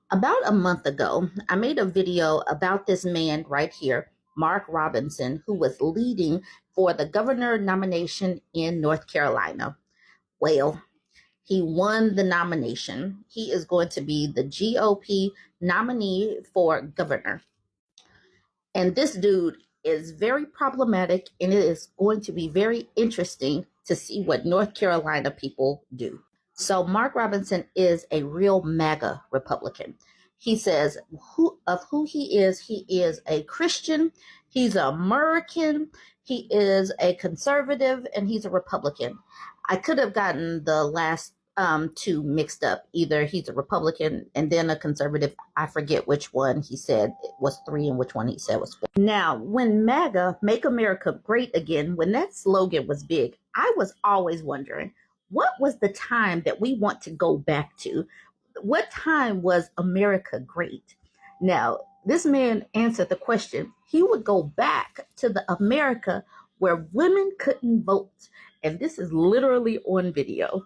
About a month ago, I made a video about this man right here, Mark Robinson, who was leading for the governor nomination in North Carolina. Well, he won the nomination. He is going to be the GOP nominee for governor. And this dude is very problematic, and it is going to be very interesting to see what North Carolina people do. So Mark Robinson is a real MAGA Republican. He says who he is a Christian, he's an American, he is a conservative, and he's a Republican. I could have gotten the last two mixed up. Either he's a Republican and then a conservative. I forget which one he said was three and which one he said was four. Now, when MAGA, Make America Great Again, when that slogan was big, I was always wondering, what was the time that we want to go back to? What time was America great? Now, this man answered the question. He would go back to the America where women couldn't vote. And this is literally on video.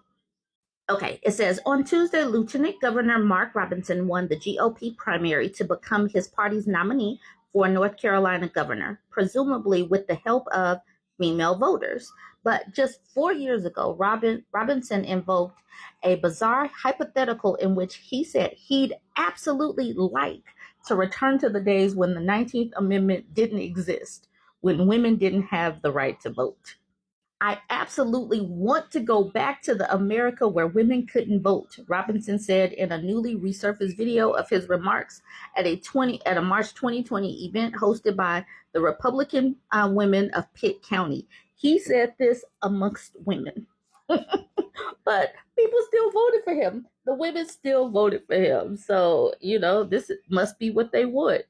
Okay, it says on Tuesday, Lieutenant Governor Mark Robinson won the GOP primary to become his party's nominee for North Carolina governor, presumably with the help of female voters. But just 4 years ago, Robinson invoked a bizarre hypothetical in which he said he'd absolutely like to return to the days when the 19th Amendment didn't exist, when women didn't have the right to vote. I absolutely want to go back to the America where women couldn't vote, Robinson said in a newly resurfaced video of his remarks at a March 2020 event hosted by the Republican women of Pitt County. He said this amongst women. But people still voted for him. The women still voted for him. So, this must be what they want.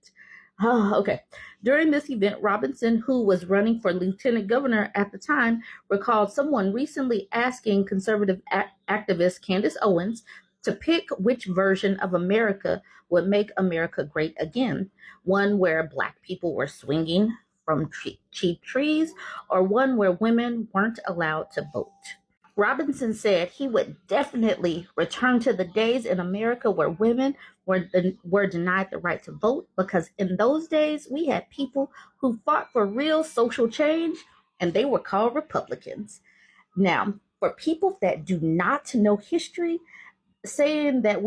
Oh, okay. During this event, Robinson, who was running for lieutenant governor at the time, recalled someone recently asking conservative activist Candace Owens to pick which version of America would make America great again. One where Black people were swinging from cheap trees, or one where women weren't allowed to vote. Robinson said he would definitely return to the days in America where women were denied the right to vote, because in those days we had people who fought for real social change, and they were called Republicans. Now, for people that do not know history, saying that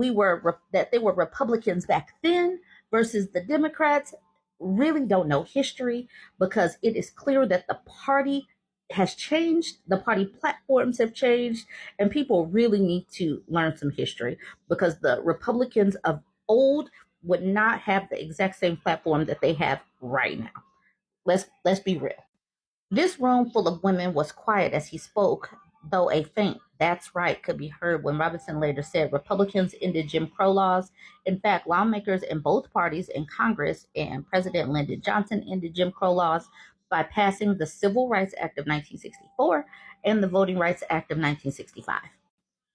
they were Republicans back then versus the Democrats really don't know history, because it is clear that the party has changed, the party platforms have changed, and people really need to learn some history, because the Republicans of old would not have the exact same platform that they have right now. Let's be real. This room full of women was quiet as he spoke, though a faint "that's right" could be heard when Robinson later said Republicans ended Jim Crow laws. In fact, lawmakers in both parties in Congress and President Lyndon Johnson ended Jim Crow laws by passing the Civil Rights Act of 1964 and the Voting Rights Act of 1965.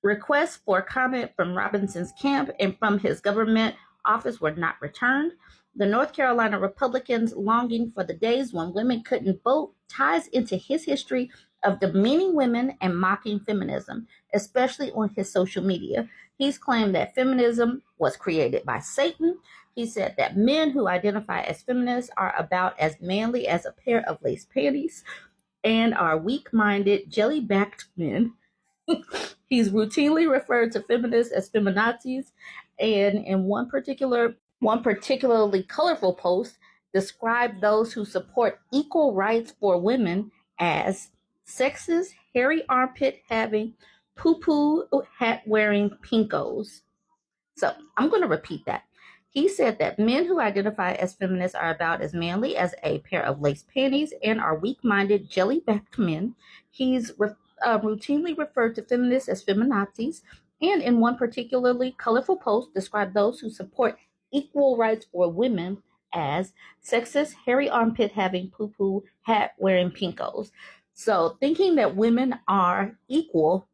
Requests for comment from Robinson's camp and from his government office were not returned. The North Carolina Republicans' longing for the days when women couldn't vote ties into his history of demeaning women and mocking feminism, especially on his social media. He's claimed that feminism was created by Satan. He said that men who identify as feminists are about as manly as a pair of lace panties and are weak-minded, jelly-backed men. He's routinely referred to feminists as feminazis, and in one particularly colorful post, described those who support equal rights for women as sexist, hairy armpit having, poo-poo hat wearing pinkos. So I'm going to repeat that. He said that men who identify as feminists are about as manly as a pair of lace panties and are weak-minded, jelly-backed men. He's routinely referred to feminists as feminazis, and in one particularly colorful post, described those who support equal rights for women as sexist, hairy armpit having, poo-poo hat wearing pinkos. So thinking that women are equal,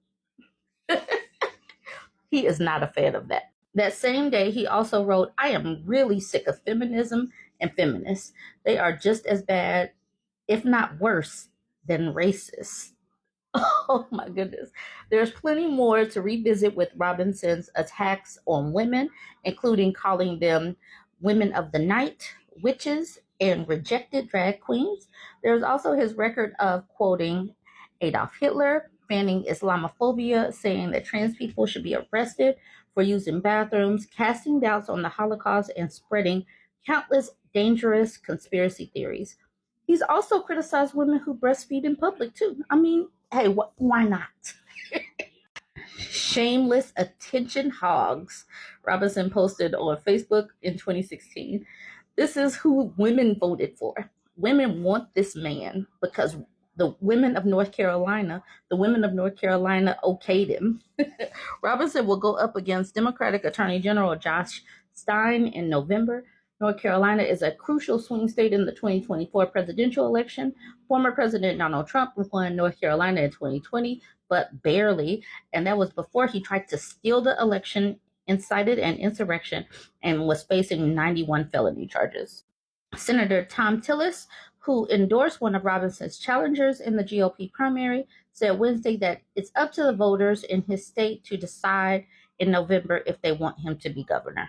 he is not a fan of that. That same day, he also wrote, "I am really sick of feminism and feminists. They are just as bad, if not worse, than racists." Oh my goodness. There's plenty more to revisit with Robinson's attacks on women, including calling them women of the night, witches, and rejected drag queens. There's also his record of quoting Adolf Hitler, fanning Islamophobia, saying that trans people should be arrested for using bathrooms, casting doubts on the Holocaust, and spreading countless dangerous conspiracy theories. He's also criticized women who breastfeed in public, too. I mean, hey, why not? Shameless attention hogs, Robinson posted on Facebook in 2016. This is who women voted for. Women want this man because the women of North Carolina okayed him. Robinson will go up against Democratic Attorney General Josh Stein in November. North Carolina is a crucial swing state in the 2024 presidential election. Former President Donald Trump won North Carolina in 2020, but barely, and that was before he tried to steal the election, incited an insurrection, and was facing 91 felony charges. Senator Tom Tillis, who endorsed one of Robinson's challengers in the GOP primary, said Wednesday that it's up to the voters in his state to decide in November if they want him to be governor.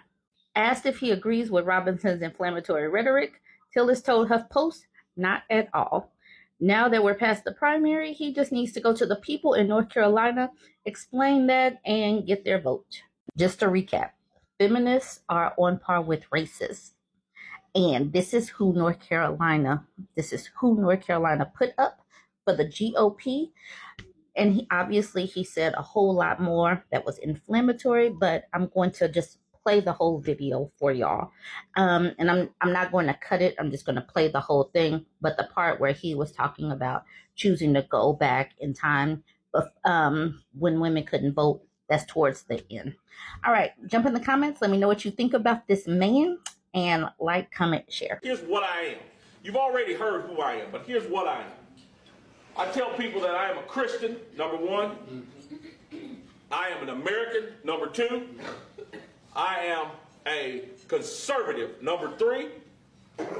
Asked if he agrees with Robinson's inflammatory rhetoric, Tillis told HuffPost, not at all. Now that we're past the primary, he just needs to go to the people in North Carolina, explain that, and get their vote. Just to recap, feminists are on par with racists. And this is who North Carolina put up for the GOP. And he said a whole lot more that was inflammatory, but I'm going to just play the whole video for y'all. And I'm not going to cut it. I'm just going to play the whole thing. But the part where he was talking about choosing to go back in time when women couldn't vote, that's towards the end. All right, jump in the comments. Let me know what you think about this man. And like, comment, share. Here's what I am. You've already heard who I am, but here's what I am. I tell people that I am a Christian, number one. I am an American, number two. I am a conservative, number three.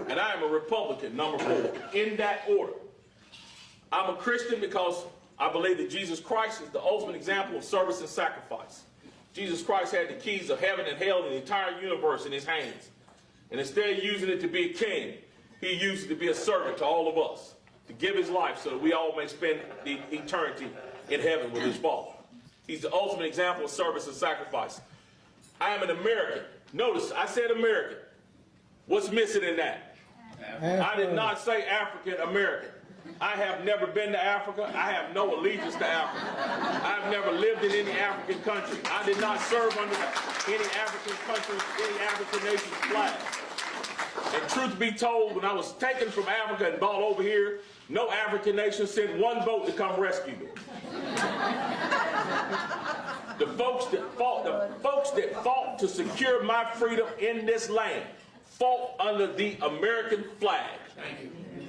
And I am a Republican, number four, in that order. I'm a Christian because I believe that Jesus Christ is the ultimate example of service and sacrifice. Jesus Christ had the keys of heaven and hell and the entire universe in his hands. And instead of using it to be a king, he used it to be a servant to all of us, to give his life so that we all may spend the eternity in heaven with his Father. He's the ultimate example of service and sacrifice. I am an American. Notice, I said American. What's missing in that? I did not say African American. I have never been to Africa. I have no allegiance to Africa. I have never lived in any African country. I did not serve under any African country, any African nation's flag. And truth be told, when I was taken from Africa and brought over here, no African nation sent one boat to come rescue me. The folks that fought to secure my freedom in this land fought under the American flag.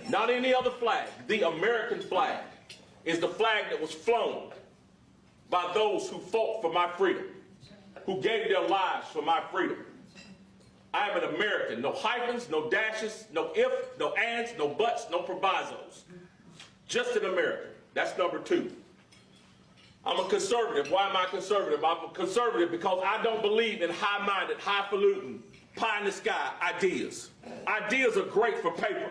Not any other flag. The American flag is the flag that was flown by those who fought for my freedom, who gave their lives for my freedom. I am an American. No hyphens, no dashes, no if, no ands, no buts, no provisos. Just an American. That's number two. I'm a conservative. Why am I conservative? I'm a conservative because I don't believe in high-minded, highfalutin, pie-in-the-sky ideas. Ideas are great for paper.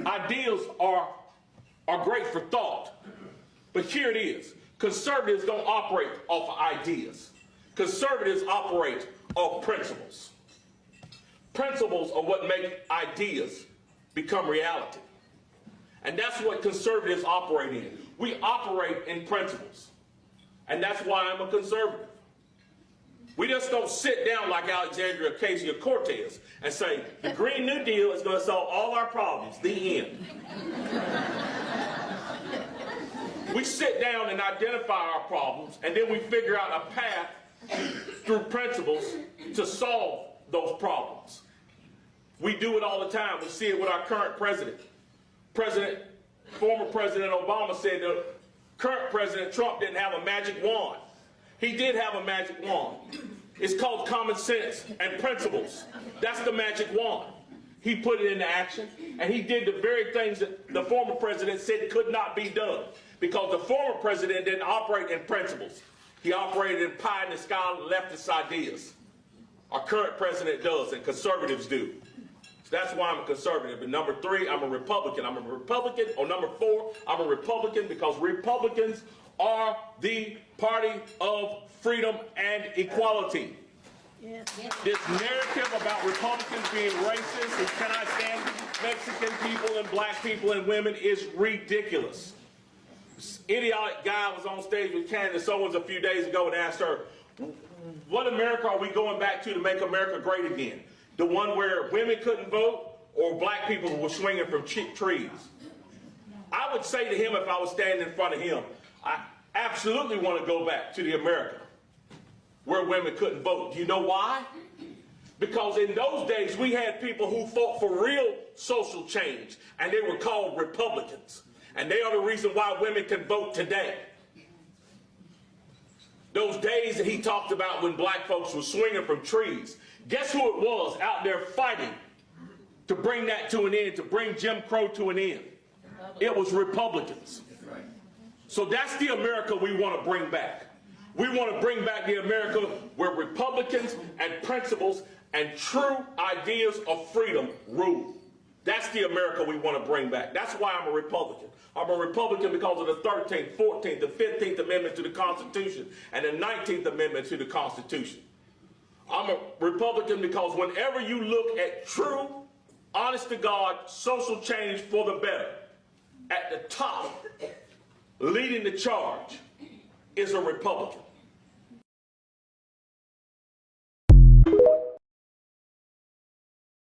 Ideas are great for thought. But here it is. Conservatives don't operate off of ideas. Conservatives operate off principles. Principles are what make ideas become reality. And that's what conservatives operate in. We operate in principles. And that's why I'm a conservative. We just don't sit down like Alexandria Ocasio-Cortez and say, the Green New Deal is going to solve all our problems. The end. We sit down and identify our problems, and then we figure out a path through principles to solve those problems. We do it all the time. We see it with our current president. Former President Obama said that current President Trump didn't have a magic wand. He did have a magic wand. It's called common sense and principles. That's the magic wand. He put it into action, and he did the very things that the former president said could not be done because the former president didn't operate in principles. He operated in pie-in-the-sky leftist ideas. Our current president does, and conservatives do. So that's why I'm a conservative. And number 3, I'm a Republican. I'm a Republican. Or number 4, I'm a Republican because Republicans are the party of freedom and equality. Yes. This narrative about Republicans being racist and cannot stand Mexican people and black people and women is ridiculous. This idiotic guy was on stage with Candace Owens a few days ago and asked her, what America are we going back to make America great again? The one where women couldn't vote or black people were swinging from trees? I would say to him if I was standing in front of him, I absolutely want to go back to the America where women couldn't vote. Do you know why? Because in those days we had people who fought for real social change, and they were called Republicans. And they are the reason why women can vote today. Those days that he talked about when black folks were swinging from trees, guess who it was out there fighting to bring that to an end, to bring Jim Crow to an end? It was Republicans. So that's the America we want to bring back. We want to bring back the America where Republicans and principles and true ideas of freedom rule. That's the America we want to bring back. That's why I'm a Republican. I'm a Republican because of the 13th, 14th, the 15th Amendment to the Constitution and the 19th Amendment to the Constitution. I'm a Republican because whenever you look at true, honest-to-God social change for the better, at the top, leading the charge, is a Republican.